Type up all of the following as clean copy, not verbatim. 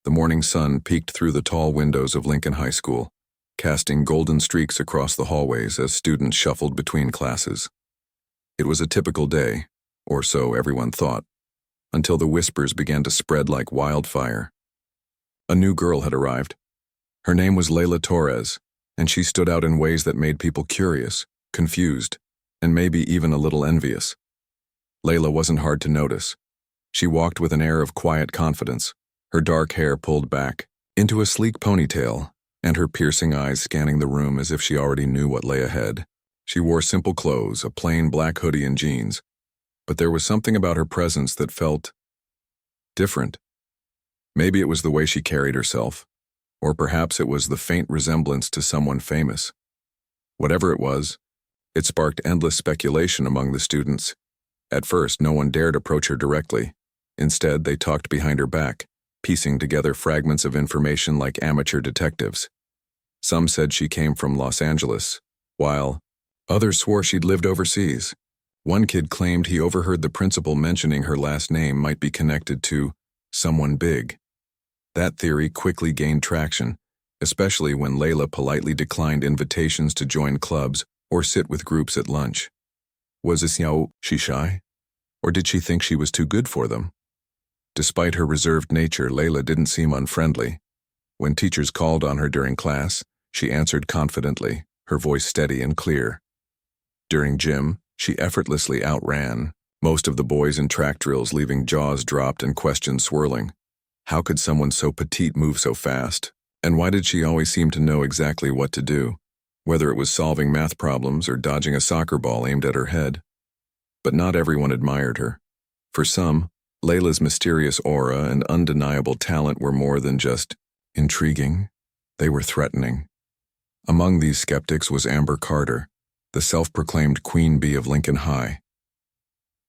The morning sun peeked through the tall windows of Lincoln High School, casting golden streaks across the hallways as students shuffled between classes. It was a typical day, or so everyone thought, until the whispers began to spread like wildfire. A new girl had arrived. Her name was Layla Torres, and she stood out in ways that made people curious, confused, and maybe even a little envious. Layla wasn't hard to notice. She walked with an air of quiet confidence, her dark hair pulled back into a sleek ponytail, and her piercing eyes scanning the room as if she already knew what lay ahead. She wore simple clothes, a plain black hoodie and jeans, but there was something about her presence that felt different. Maybe it was the way she carried herself, or perhaps it was the faint resemblance to someone famous. Whatever it was, it sparked endless speculation among the students. At first, no one dared approach her directly. Instead, they talked behind her back, piecing together fragments of information like amateur detectives. Some said she came from Los Angeles, while others swore she'd lived overseas. One kid claimed he overheard the principal mentioning her last name might be connected to someone big. That theory quickly gained traction, especially when Layla politely declined invitations to join clubs or sit with groups at lunch. Was she shy? Or did she think she was too good for them? Despite her reserved nature, Layla didn't seem unfriendly. When teachers called on her during class, she answered confidently, her voice steady and clear. During gym, she effortlessly outran most of the boys in track drills, leaving jaws dropped and questions swirling. How could someone so petite move so fast? And why did she always seem to know exactly what to do, whether it was solving math problems or dodging a soccer ball aimed at her head? But not everyone admired her. For some, Layla's mysterious aura and undeniable talent were more than just intriguing. They were threatening. Among these skeptics was Amber Carter, the self-proclaimed queen bee of Lincoln High.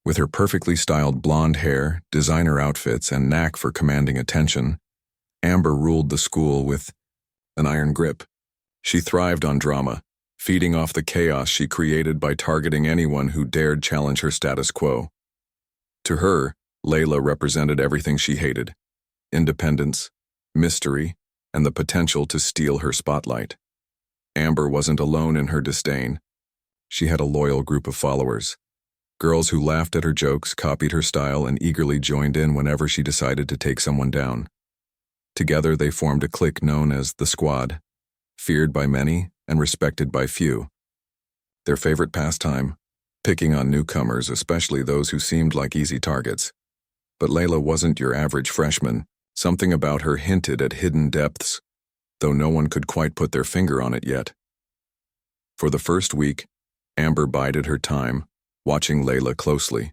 With her perfectly styled blonde hair, designer outfits, and knack for commanding attention, Amber ruled the school with an iron grip. She thrived on drama, feeding off the chaos she created by targeting anyone who dared challenge her status quo. To her, Layla represented everything she hated: independence, mystery, and the potential to steal her spotlight. Amber wasn't alone in her disdain. She had a loyal group of followers. Girls who laughed at her jokes, copied her style, and eagerly joined in whenever she decided to take someone down. Together they formed a clique known as the Squad, feared by many and respected by few. Their favorite pastime? Picking on newcomers, especially those who seemed like easy targets. But Layla wasn't your average freshman. Something about her hinted at hidden depths, though no one could quite put their finger on it yet. For the first week, Amber bided her time, watching Layla closely.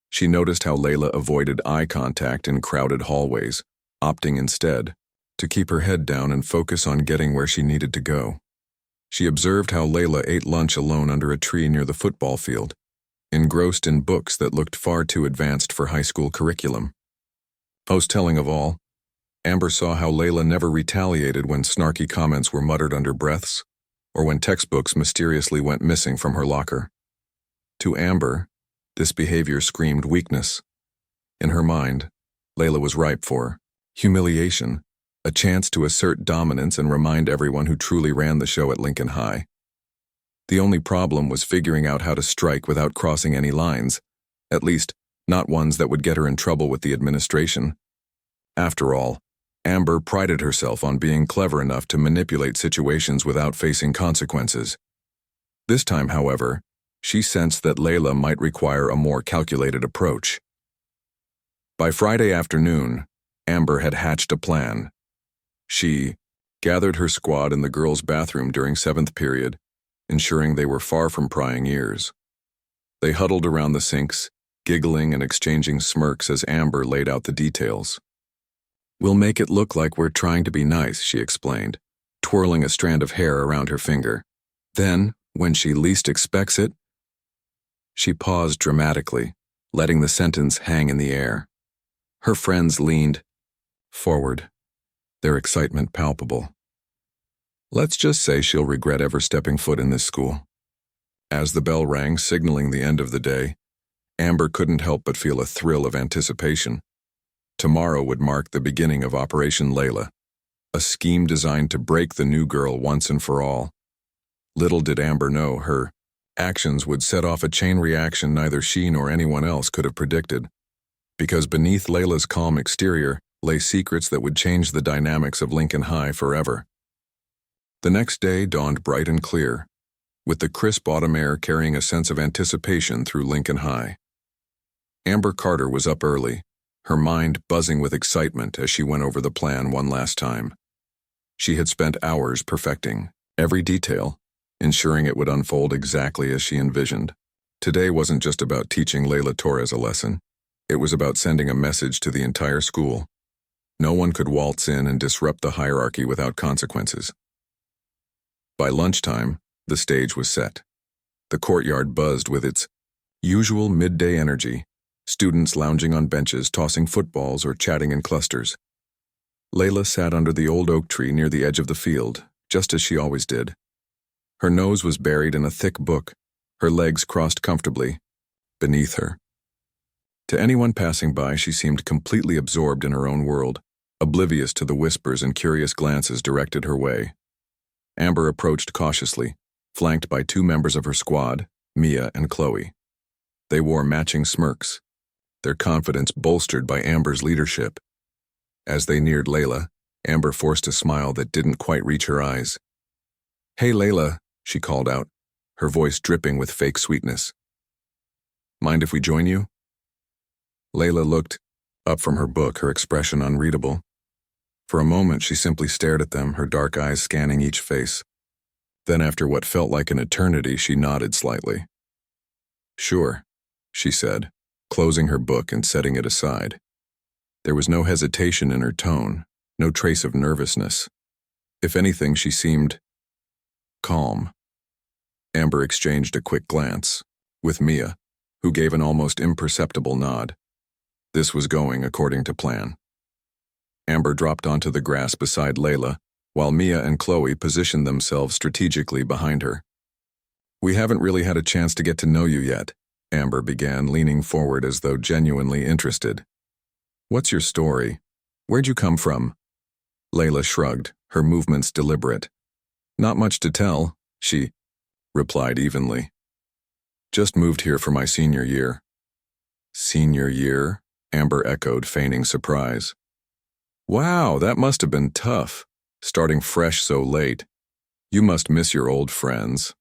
She noticed how Layla avoided eye contact in crowded hallways, opting instead to keep her head down and focus on getting where she needed to go. She observed how Layla ate lunch alone under a tree near the football field, engrossed in books that looked far too advanced for high school curriculum. Most telling of all, Amber saw how Layla never retaliated when snarky comments were muttered under breaths, or when textbooks mysteriously went missing from her locker. To Amber, this behavior screamed weakness. In her mind, Layla was ripe for humiliation, a chance to assert dominance and remind everyone who truly ran the show at Lincoln High. The only problem was figuring out how to strike without crossing any lines, at least not ones that would get her in trouble with the administration. After all, Amber prided herself on being clever enough to manipulate situations without facing consequences. This time, however, she sensed that Layla might require a more calculated approach. By Friday afternoon, Amber had hatched a plan. She gathered her squad in the girls' bathroom during 7th period, ensuring they were far from prying ears. They huddled around the sinks, giggling and exchanging smirks as Amber laid out the details. "We'll make it look like we're trying to be nice," she explained, twirling a strand of hair around her finger. Then, when she least expects it, she paused dramatically, letting the sentence hang in the air. Her friends leaned forward, their excitement palpable. "Let's just say she'll regret ever stepping foot in this school." As the bell rang, signaling the end of the day, Amber couldn't help but feel a thrill of anticipation. Tomorrow would mark the beginning of Operation Layla, a scheme designed to break the new girl once and for all. Little did Amber know her actions would set off a chain reaction neither she nor anyone else could have predicted, because beneath Layla's calm exterior lay secrets that would change the dynamics of Lincoln High forever. The next day dawned bright and clear, with the crisp autumn air carrying a sense of anticipation through Lincoln High. Amber Carter was up early, her mind buzzing with excitement as she went over the plan one last time. She had spent hours perfecting every detail, ensuring it would unfold exactly as she envisioned. Today wasn't just about teaching Layla Torres a lesson. It was about sending a message to the entire school. No one could waltz in and disrupt the hierarchy without consequences. By lunchtime, the stage was set. The courtyard buzzed with its usual midday energy, students lounging on benches, tossing footballs, or chatting in clusters. Layla sat under the old oak tree near the edge of the field, just as she always did. Her nose was buried in a thick book, her legs crossed comfortably beneath her. To anyone passing by, she seemed completely absorbed in her own world, oblivious to the whispers and curious glances directed her way. Amber approached cautiously, flanked by two members of her squad, Mia and Chloe. They wore matching smirks, their confidence bolstered by Amber's leadership. As they neared Layla, Amber forced a smile that didn't quite reach her eyes. "Hey, Layla," she called out, her voice dripping with fake sweetness. "Mind if we join you?" Layla looked up from her book, her expression unreadable. For a moment, she simply stared at them, her dark eyes scanning each face. Then, after what felt like an eternity, she nodded slightly. "Sure," she said, closing her book and setting it aside. There was no hesitation in her tone, no trace of nervousness. If anything, she seemed calm. Amber exchanged a quick glance with Mia, who gave an almost imperceptible nod. This was going according to plan. Amber dropped onto the grass beside Layla, while Mia and Chloe positioned themselves strategically behind her. "We haven't really had a chance to get to know you yet," Amber began, leaning forward as though genuinely interested. "What's your story? Where'd you come from?" Layla shrugged, her movements deliberate. "Not much to tell," she replied evenly. "Just moved here for my senior year." "Senior year?" Amber echoed, feigning surprise. "Wow, that must have been tough, starting fresh so late. You must miss your old friends."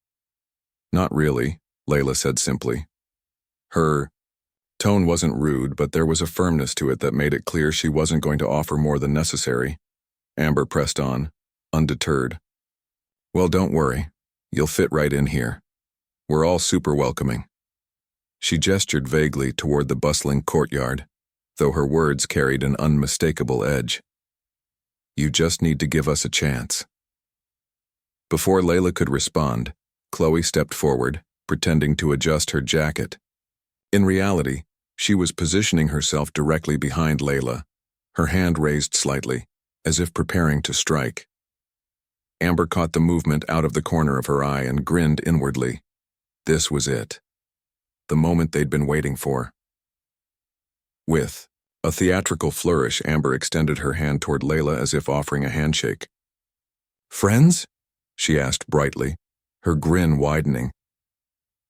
"Not really," Layla said simply. Her tone wasn't rude, but there was a firmness to it that made it clear she wasn't going to offer more than necessary. Amber pressed on, undeterred. "Well, don't worry. You'll fit right in here. We're all super welcoming." She gestured vaguely toward the bustling courtyard, though her words carried an unmistakable edge. "You just need to give us a chance." Before Layla could respond, Chloe stepped forward, pretending to adjust her jacket. In reality, she was positioning herself directly behind Layla, her hand raised slightly, as if preparing to strike. Amber caught the movement out of the corner of her eye and grinned inwardly. This was it. The moment they'd been waiting for. With a theatrical flourish, Amber extended her hand toward Layla as if offering a handshake. "Friends?" she asked brightly, her grin widening.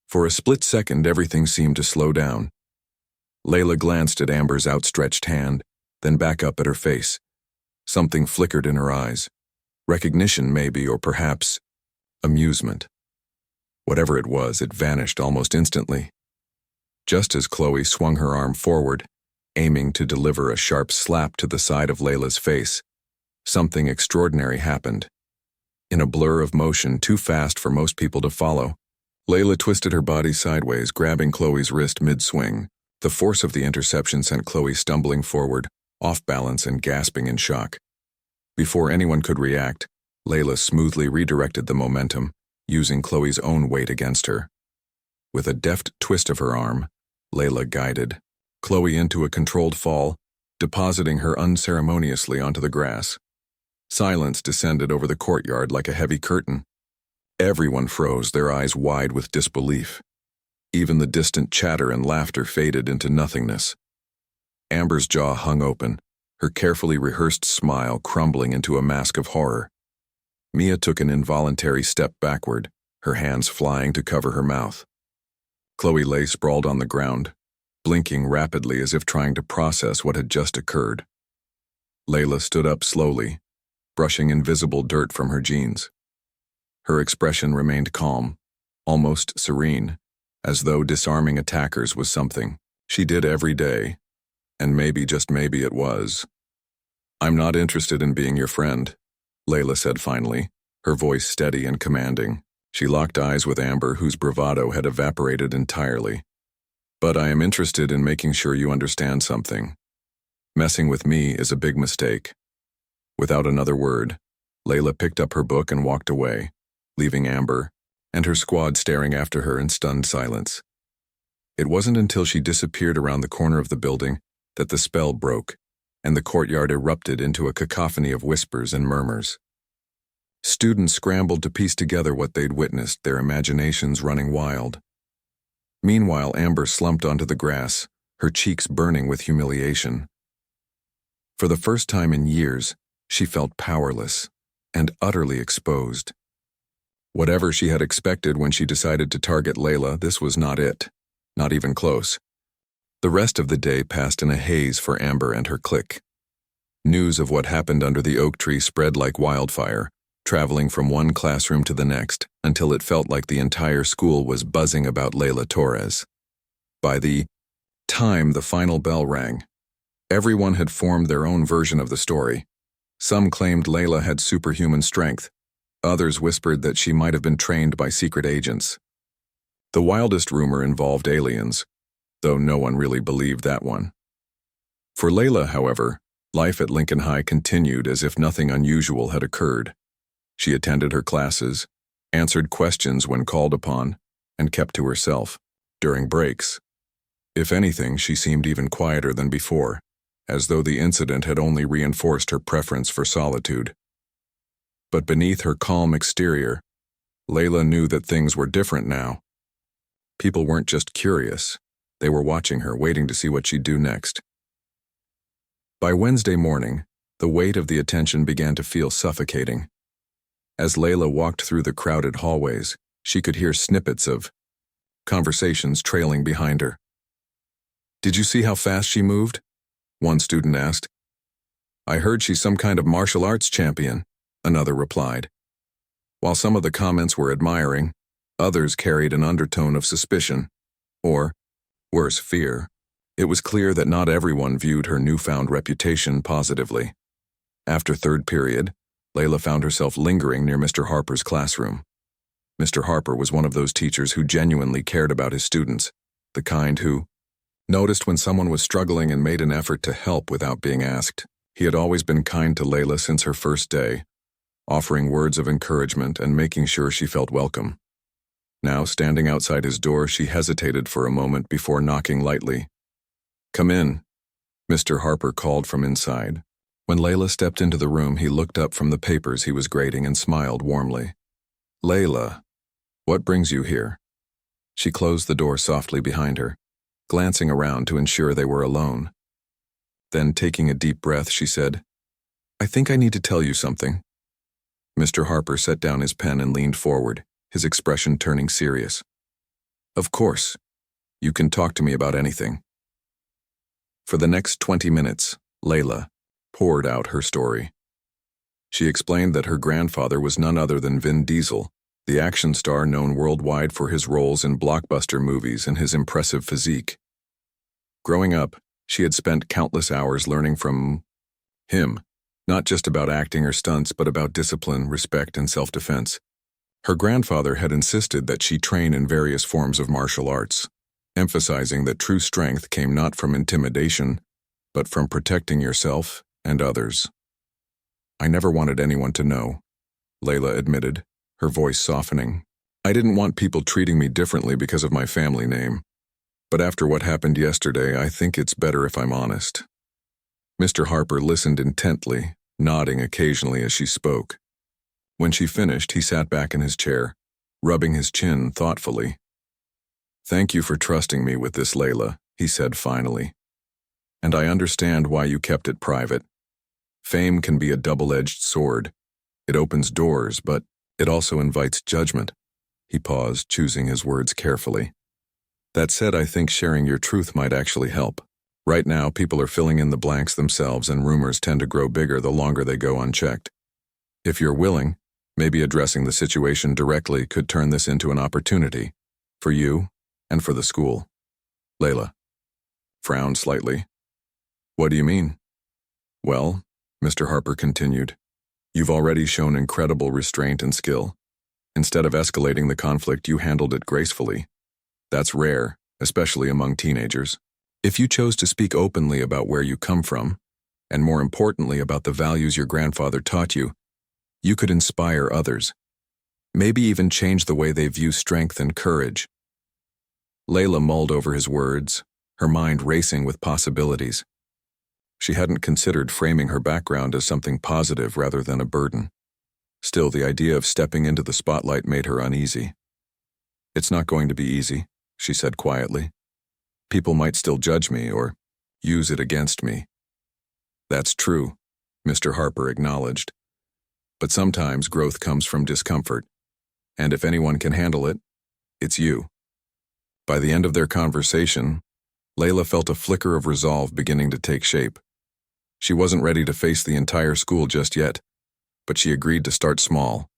For a split second, everything seemed to slow down. Layla glanced at Amber's outstretched hand, then back up at her face. Something flickered in her eyes. Recognition, maybe, or perhaps amusement. Whatever it was, it vanished almost instantly. Just as Chloe swung her arm forward, aiming to deliver a sharp slap to the side of Layla's face, something extraordinary happened. In a blur of motion too fast for most people to follow, Layla twisted her body sideways, grabbing Chloe's wrist mid-swing. The force of the interception sent Chloe stumbling forward, off balance and gasping in shock. Before anyone could react, Layla smoothly redirected the momentum, using Chloe's own weight against her. With a deft twist of her arm, Layla guided Chloe into a controlled fall, depositing her unceremoniously onto the grass. Silence descended over the courtyard like a heavy curtain. Everyone froze, their eyes wide with disbelief. Even the distant chatter and laughter faded into nothingness. Amber's jaw hung open, her carefully rehearsed smile crumbling into a mask of horror. Mia took an involuntary step backward, her hands flying to cover her mouth. Chloe lay sprawled on the ground, blinking rapidly as if trying to process what had just occurred. Layla stood up slowly, brushing invisible dirt from her jeans. Her expression remained calm, almost serene, as though disarming attackers was something she did every day, and maybe, just maybe, it was. "I'm not interested in being your friend," Layla said finally, her voice steady and commanding. She locked eyes with Amber, whose bravado had evaporated entirely. "But I am interested in making sure you understand something. Messing with me is a big mistake." Without another word, Layla picked up her book and walked away, leaving Amber and her squad staring after her in stunned silence. It wasn't until she disappeared around the corner of the building that the spell broke, and the courtyard erupted into a cacophony of whispers and murmurs. Students scrambled to piece together what they'd witnessed, their imaginations running wild. Meanwhile, Amber slumped onto the grass, her cheeks burning with humiliation. For the first time in years, she felt powerless and utterly exposed. Whatever she had expected when she decided to target Layla, this was not it, not even close. The rest of the day passed in a haze for Amber and her clique. News of what happened under the oak tree spread like wildfire, traveling from one classroom to the next until it felt like the entire school was buzzing about Layla Torres. By the time the final bell rang, everyone had formed their own version of the story. Some claimed Layla had superhuman strength. Others whispered that she might have been trained by secret agents. The wildest rumor involved aliens, though no one really believed that one. For Layla, however, life at Lincoln High continued as if nothing unusual had occurred. She attended her classes, answered questions when called upon, and kept to herself during breaks. If anything, she seemed even quieter than before, as though the incident had only reinforced her preference for solitude. But beneath her calm exterior, Layla knew that things were different now. People weren't just curious, they were watching her, waiting to see what she'd do next. By Wednesday morning, the weight of the attention began to feel suffocating. As Layla walked through the crowded hallways, she could hear snippets of conversations trailing behind her. "Did you see how fast she moved?" one student asked. "I heard she's some kind of martial arts champion," another replied. While some of the comments were admiring, others carried an undertone of suspicion, or, worse, fear. It was clear that not everyone viewed her newfound reputation positively. After third period, Layla found herself lingering near Mr. Harper's classroom. Mr. Harper was one of those teachers who genuinely cared about his students, the kind who noticed when someone was struggling and made an effort to help without being asked. He had always been kind to Layla since her first day, offering words of encouragement and making sure she felt welcome. Now, standing outside his door, she hesitated for a moment before knocking lightly. "Come in," Mr. Harper called from inside. When Layla stepped into the room, he looked up from the papers he was grading and smiled warmly. "Layla, what brings you here?" She closed the door softly behind her, glancing around to ensure they were alone. Then, taking a deep breath, she said, "I think I need to tell you something." Mr. Harper set down his pen and leaned forward, his expression turning serious. "Of course. You can talk to me about anything." For the next 20 minutes, Layla poured out her story. She explained that her grandfather was none other than Vin Diesel, the action star known worldwide for his roles in blockbuster movies and his impressive physique. Growing up, she had spent countless hours learning from him, not just about acting or stunts, but about discipline, respect, and self-defense. Her grandfather had insisted that she train in various forms of martial arts, emphasizing that true strength came not from intimidation, but from protecting yourself and others. "I never wanted anyone to know," Layla admitted, her voice softening. "I didn't want people treating me differently because of my family name. But after what happened yesterday, I think it's better if I'm honest." Mr. Harper listened intently, nodding occasionally as she spoke. When she finished, he sat back in his chair, rubbing his chin thoughtfully. "Thank you for trusting me with this, Layla," he said finally. And I understand why you kept it private. Fame can be a double-edged sword. It opens doors, but it also invites judgment. He paused, choosing his words carefully. That said, I think sharing your truth might actually help. Right now, people are filling in the blanks themselves, and rumors tend to grow bigger the longer they go unchecked. If you're willing, maybe addressing the situation directly could turn this into an opportunity for you and for the school. Layla frowned slightly. What do you mean? Well, Mr. Harper continued, you've already shown incredible restraint and skill. Instead of escalating the conflict, you handled it gracefully. That's rare, especially among teenagers. If you chose to speak openly about where you come from, and more importantly about the values your grandfather taught you, you could inspire others. Maybe even change the way they view strength and courage. Layla mulled over his words, her mind racing with possibilities. She hadn't considered framing her background as something positive rather than a burden. Still, the idea of stepping into the spotlight made her uneasy. It's not going to be easy, she said quietly. People might still judge me or use it against me. That's true, Mr. Harper acknowledged. But sometimes growth comes from discomfort, and if anyone can handle it, it's you. By the end of their conversation, Layla felt a flicker of resolve beginning to take shape. She wasn't ready to face the entire school just yet, but she agreed to start small.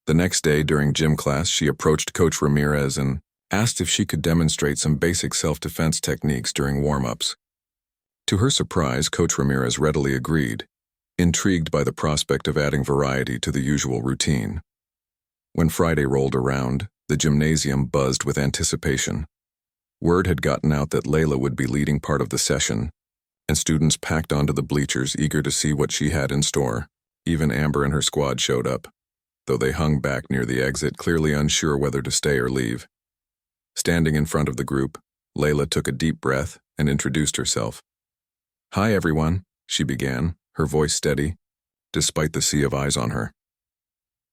The next day during gym class, she approached Coach Ramirez and asked if she could demonstrate some basic self-defense techniques during warm-ups. To her surprise, Coach Ramirez readily agreed, intrigued by the prospect of adding variety to the usual routine. When Friday rolled around, the gymnasium buzzed with anticipation. Word had gotten out that Layla would be leading part of the session, and students packed onto the bleachers eager to see what she had in store. Even Amber and her squad showed up, though they hung back near the exit, clearly unsure whether to stay or leave. Standing in front of the group, Layla took a deep breath and introduced herself. Hi everyone, she began, her voice steady, despite the sea of eyes on her.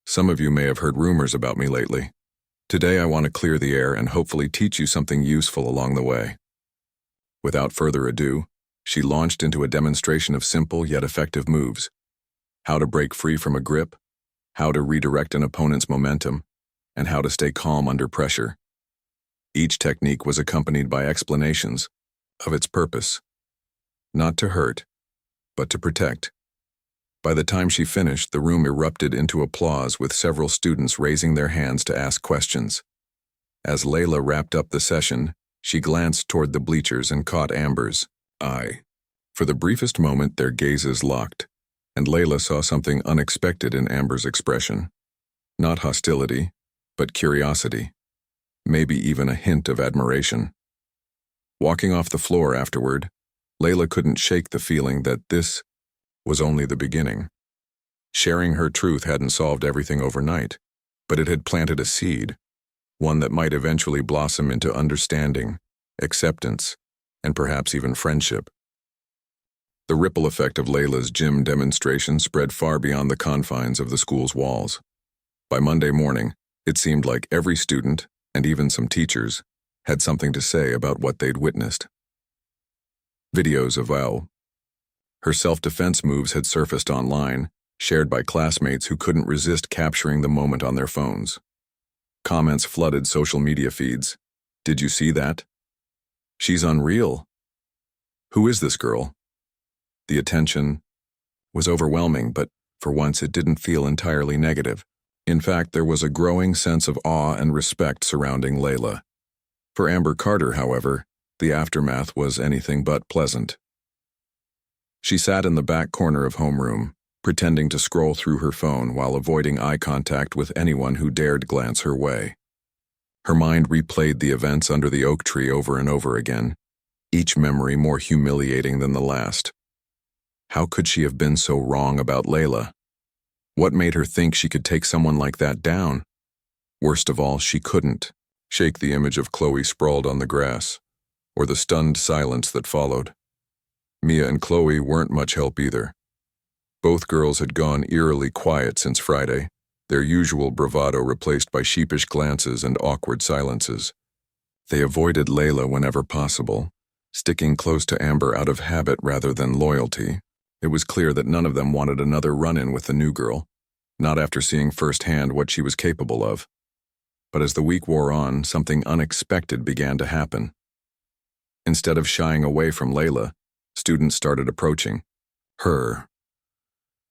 Some of you may have heard rumors about me lately. Today I want to clear the air and hopefully teach you something useful along the way. Without further ado, she launched into a demonstration of simple yet effective moves. How to break free from a grip, how to redirect an opponent's momentum, and how to stay calm under pressure. Each technique was accompanied by explanations of its purpose. Not to hurt, but to protect. By the time she finished, the room erupted into applause with several students raising their hands to ask questions. As Layla wrapped up the session, she glanced toward the bleachers and caught Amber's eye. For the briefest moment, their gazes locked, and Layla saw something unexpected in Amber's expression. Not hostility, but curiosity. Maybe even a hint of admiration. Walking off the floor afterward, Layla couldn't shake the feeling that this was only the beginning. Sharing her truth hadn't solved everything overnight, but it had planted a seed, one that might eventually blossom into understanding, acceptance, and perhaps even friendship. The ripple effect of Layla's gym demonstration spread far beyond the confines of the school's walls. By Monday morning, it seemed like every student, and even some teachers, had something to say about what they'd witnessed. Videos of her self-defense moves had surfaced online, shared by classmates who couldn't resist capturing the moment on their phones. Comments flooded social media feeds. Did you see that? She's unreal. Who is this girl? The attention was overwhelming, but for once it didn't feel entirely negative. In fact, there was a growing sense of awe and respect surrounding Layla. For Amber Carter, however, the aftermath was anything but pleasant. She sat in the back corner of homeroom, pretending to scroll through her phone while avoiding eye contact with anyone who dared glance her way. Her mind replayed the events under the oak tree over and over again, each memory more humiliating than the last. How could she have been so wrong about Layla? What made her think she could take someone like that down? Worst of all, she couldn't shake the image of Chloe sprawled on the grass, or the stunned silence that followed. Mia and Chloe weren't much help either. Both girls had gone eerily quiet since Friday, their usual bravado replaced by sheepish glances and awkward silences. They avoided Layla whenever possible, sticking close to Amber out of habit rather than loyalty. It was clear that none of them wanted another run-in with the new girl, not after seeing firsthand what she was capable of. But as the week wore on, something unexpected began to happen. Instead of shying away from Layla, students started approaching her.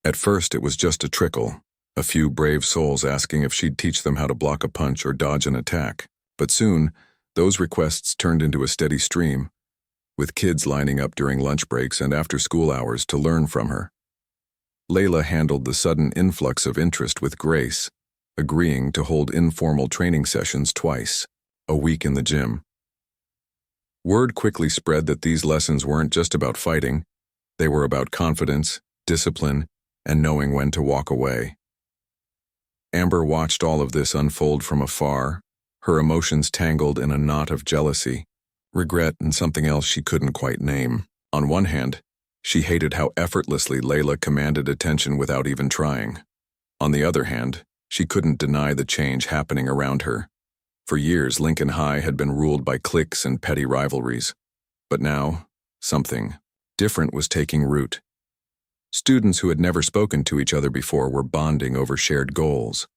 At first, it was just a trickle, a few brave souls asking if she'd teach them how to block a punch or dodge an attack. But soon, those requests turned into a steady stream, with kids lining up during lunch breaks and after school hours to learn from her. Layla handled the sudden influx of interest with grace, agreeing to hold informal training sessions twice a week in the gym. Word quickly spread that these lessons weren't just about fighting, they were about confidence, discipline, and knowing when to walk away. Amber watched all of this unfold from afar, her emotions tangled in a knot of jealousy, regret, and something else she couldn't quite name. On one hand, she hated how effortlessly Layla commanded attention without even trying. On the other hand, she couldn't deny the change happening around her. For years, Lincoln High had been ruled by cliques and petty rivalries. But now, something different was taking root. Students who had never spoken to each other before were bonding over shared goals.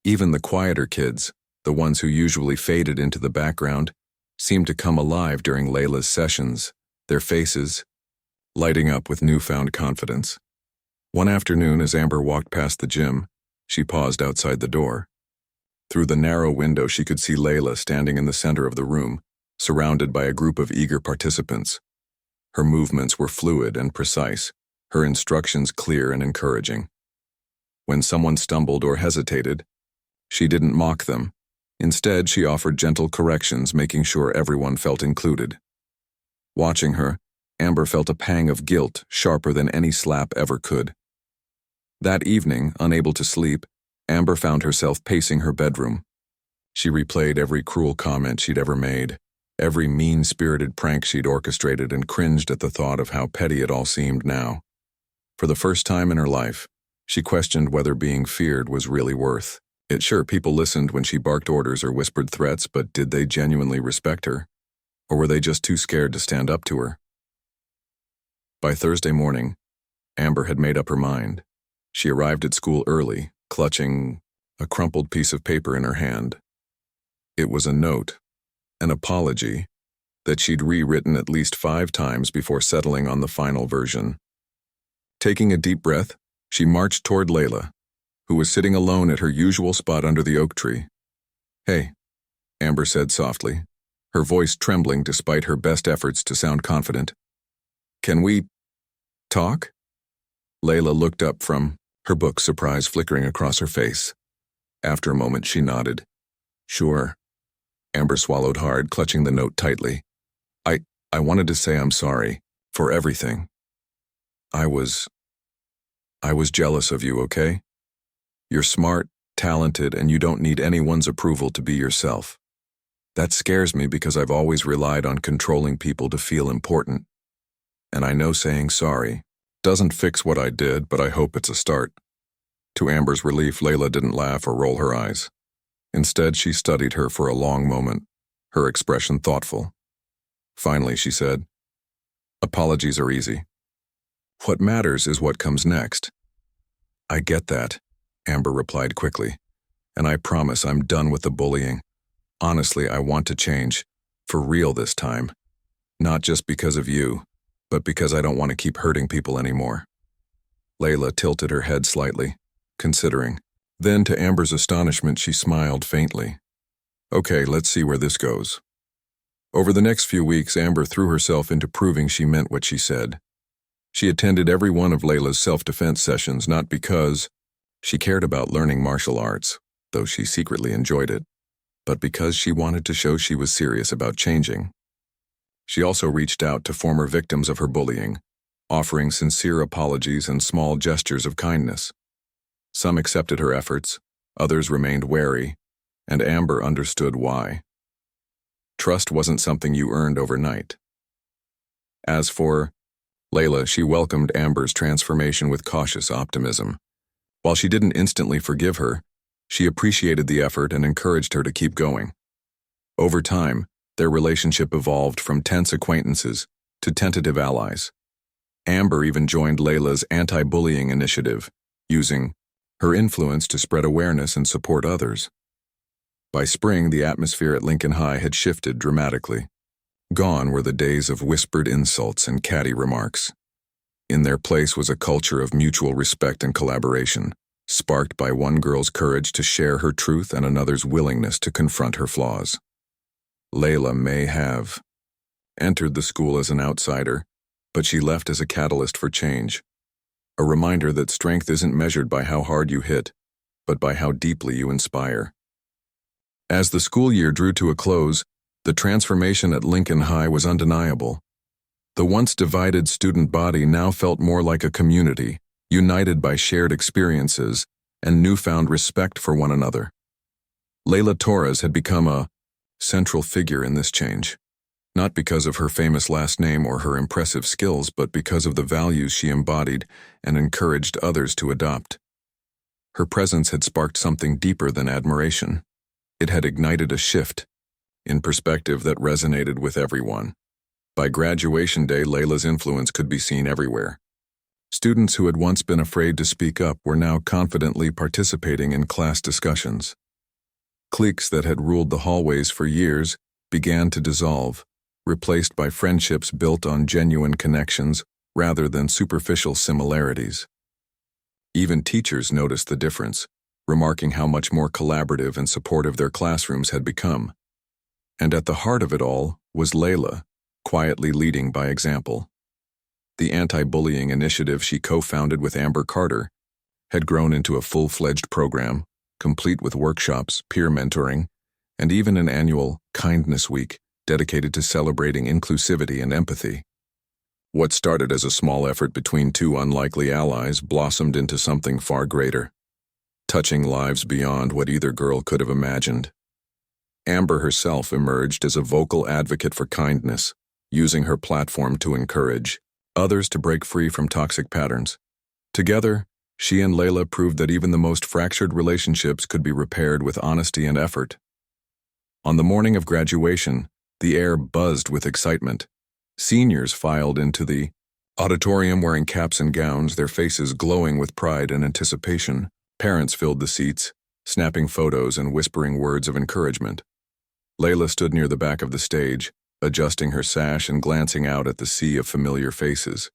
Even the quieter kids, the ones who usually faded into the background, seemed to come alive during Layla's sessions, their faces lighting up with newfound confidence. One afternoon, as Amber walked past the gym, she paused outside the door. Through the narrow window, she could see Layla standing in the center of the room, surrounded by a group of eager participants. Her movements were fluid and precise, her instructions clear and encouraging. When someone stumbled or hesitated, she didn't mock them. Instead, she offered gentle corrections, making sure everyone felt included. Watching her, Amber felt a pang of guilt sharper than any slap ever could. That evening, unable to sleep, Amber found herself pacing her bedroom. She replayed every cruel comment she'd ever made, every mean-spirited prank she'd orchestrated, and cringed at the thought of how petty it all seemed now. For the first time in her life, she questioned whether being feared was really worth it. Sure, people listened when she barked orders or whispered threats, but did they genuinely respect her? Or were they just too scared to stand up to her? By Thursday morning, Amber had made up her mind. She arrived at school early, clutching a crumpled piece of paper in her hand. It was a note, an apology, that she'd rewritten at least 5 times before settling on the final version. Taking a deep breath, she marched toward Layla, who was sitting alone at her usual spot under the oak tree. "Hey," Amber said softly, her voice trembling despite her best efforts to sound confident. "Can we talk?" Layla looked up from her book, surprise flickering across her face. After a moment, she nodded. "Sure." Amber swallowed hard, clutching the note tightly. I wanted to say I'm sorry for everything. I was jealous of you, okay? You're smart, talented, and you don't need anyone's approval to be yourself. That scares me because I've always relied on controlling people to feel important. And I know saying sorry doesn't fix what I did, but I hope it's a start." To Amber's relief, Layla didn't laugh or roll her eyes. Instead, she studied her for a long moment, her expression thoughtful. Finally, she said, "Apologies are easy. What matters is what comes next." "I get that," Amber replied quickly, "and I promise I'm done with the bullying. Honestly, I want to change, for real this time. Not just because of you, but because I don't want to keep hurting people anymore." Layla tilted her head slightly, considering. Then, to Amber's astonishment, she smiled faintly. "Okay, let's see where this goes." Over the next few weeks, Amber threw herself into proving she meant what she said. She attended every one of Layla's self-defense sessions, not because she cared about learning martial arts, though she secretly enjoyed it, but because she wanted to show she was serious about changing. She also reached out to former victims of her bullying, offering sincere apologies and small gestures of kindness. Some accepted her efforts, others remained wary, and Amber understood why. Trust wasn't something you earned overnight. As for Layla, she welcomed Amber's transformation with cautious optimism. While she didn't instantly forgive her, she appreciated the effort and encouraged her to keep going. Over time, Their relationship evolved from tense acquaintances to tentative allies. Amber even joined Layla's anti-bullying initiative, using her influence to spread awareness and support others. By spring, the atmosphere at Lincoln High had shifted dramatically. Gone were the days of whispered insults and catty remarks. In their place was a culture of mutual respect and collaboration, sparked by one girl's courage to share her truth and another's willingness to confront her flaws. Layla may have entered the school as an outsider, but she left as a catalyst for change. A reminder that strength isn't measured by how hard you hit, but by how deeply you inspire. As the school year drew to a close, the transformation at Lincoln High was undeniable. The once divided student body now felt more like a community, united by shared experiences and newfound respect for one another. Layla Torres had become a central figure in this change, not because of her famous last name or her impressive skills, but because of the values she embodied and encouraged others to adopt. Her presence had sparked something deeper than admiration. It had ignited a shift in perspective that resonated with everyone. By graduation day, Layla's influence could be seen everywhere. Students who had once been afraid to speak up were now confidently participating in class discussions. Cliques that had ruled the hallways for years began to dissolve, replaced by friendships built on genuine connections rather than superficial similarities. Even teachers noticed the difference, remarking how much more collaborative and supportive their classrooms had become. And at the heart of it all was Layla, quietly leading by example. The anti-bullying initiative she co-founded with Amber Carter had grown into a full-fledged program, complete with workshops, peer mentoring, and even an annual Kindness Week dedicated to celebrating inclusivity and empathy. What started as a small effort between two unlikely allies blossomed into something far greater, touching lives beyond what either girl could have imagined. Amber herself emerged as a vocal advocate for kindness, using her platform to encourage others to break free from toxic patterns. Together, she and Layla proved that even the most fractured relationships could be repaired with honesty and effort. On the morning of graduation, the air buzzed with excitement. Seniors filed into the auditorium wearing caps and gowns, their faces glowing with pride and anticipation. Parents filled the seats, snapping photos and whispering words of encouragement. Layla stood near the back of the stage, adjusting her sash and glancing out at the sea of familiar faces.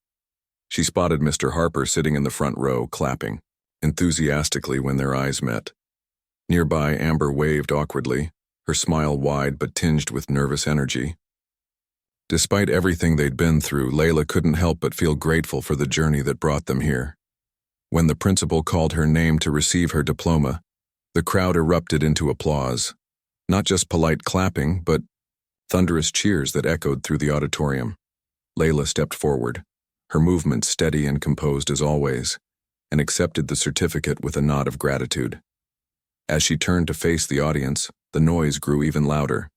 She spotted Mr. Harper sitting in the front row, clapping enthusiastically when their eyes met. Nearby, Amber waved awkwardly, her smile wide but tinged with nervous energy. Despite everything they'd been through, Layla couldn't help but feel grateful for the journey that brought them here. When the principal called her name to receive her diploma, the crowd erupted into applause. Not just polite clapping, but thunderous cheers that echoed through the auditorium. Layla stepped forward, her movement steady and composed as always, and accepted the certificate with a nod of gratitude. As she turned to face the audience, the noise grew even louder.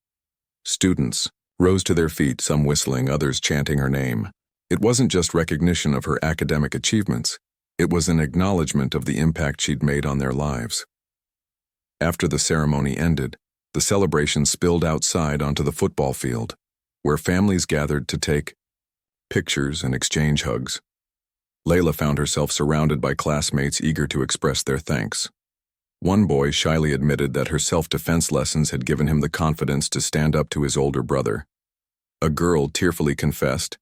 Students rose to their feet, some whistling, others chanting her name. It wasn't just recognition of her academic achievements, it was an acknowledgement of the impact she'd made on their lives. After the ceremony ended, the celebration spilled outside onto the football field, where families gathered to take pictures and exchange hugs. Layla found herself surrounded by classmates eager to express their thanks. One boy shyly admitted that her self-defense lessons had given him the confidence to stand up to his older brother. A girl tearfully confessed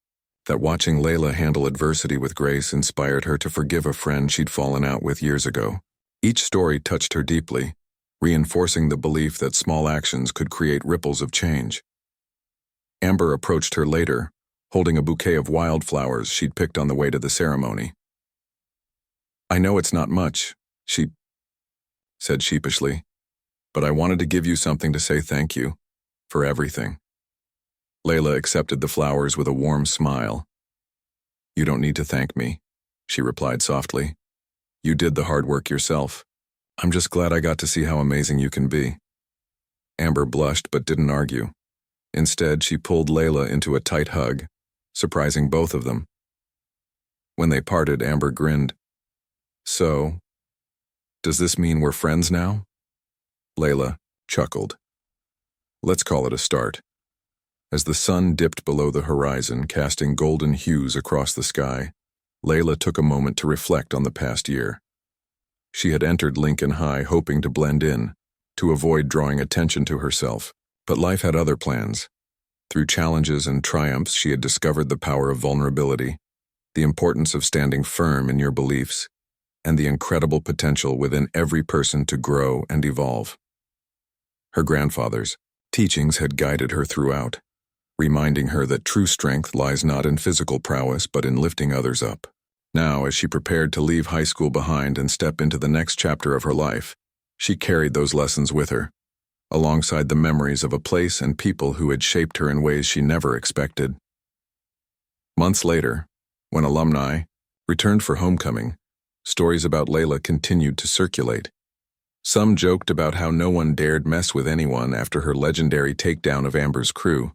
that watching Layla handle adversity with grace inspired her to forgive a friend she'd fallen out with years ago. Each story touched her deeply, reinforcing the belief that small actions could create ripples of change. Amber approached her later, holding a bouquet of wildflowers she'd picked on the way to the ceremony. "I know it's not much," she said sheepishly, "but I wanted to give you something to say thank you for everything." Layla accepted the flowers with a warm smile. "You don't need to thank me," she replied softly. "You did the hard work yourself. I'm just glad I got to see how amazing you can be." Amber blushed but didn't argue. Instead, she pulled Layla into a tight hug, surprising both of them. When they parted, Amber grinned. "So, does this mean we're friends now?" Layla chuckled. "Let's call it a start." As the sun dipped below the horizon, casting golden hues across the sky, Layla took a moment to reflect on the past year. She had entered Lincoln High hoping to blend in, to avoid drawing attention to herself, but life had other plans. Through challenges and triumphs, she had discovered the power of vulnerability, the importance of standing firm in your beliefs, and the incredible potential within every person to grow and evolve. Her grandfather's teachings had guided her throughout, reminding her that true strength lies not in physical prowess but in lifting others up. Now, as she prepared to leave high school behind and step into the next chapter of her life, she carried those lessons with her, alongside the memories of a place and people who had shaped her in ways she never expected. Months later, when alumni returned for homecoming, stories about Layla continued to circulate. Some joked about how no one dared mess with anyone after her legendary takedown of Amber's crew.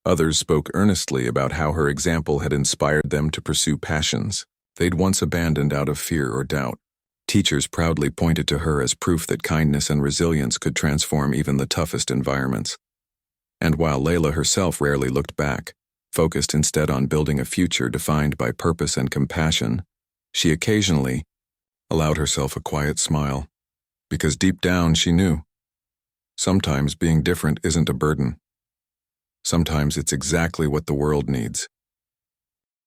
Others spoke earnestly about how her example had inspired them to pursue passions they'd once abandoned out of fear or doubt. Teachers proudly pointed to her as proof that kindness and resilience could transform even the toughest environments. And while Layla herself rarely looked back, focused instead on building a future defined by purpose and compassion, she occasionally allowed herself a quiet smile, because deep down she knew, sometimes being different isn't a burden. Sometimes it's exactly what the world needs.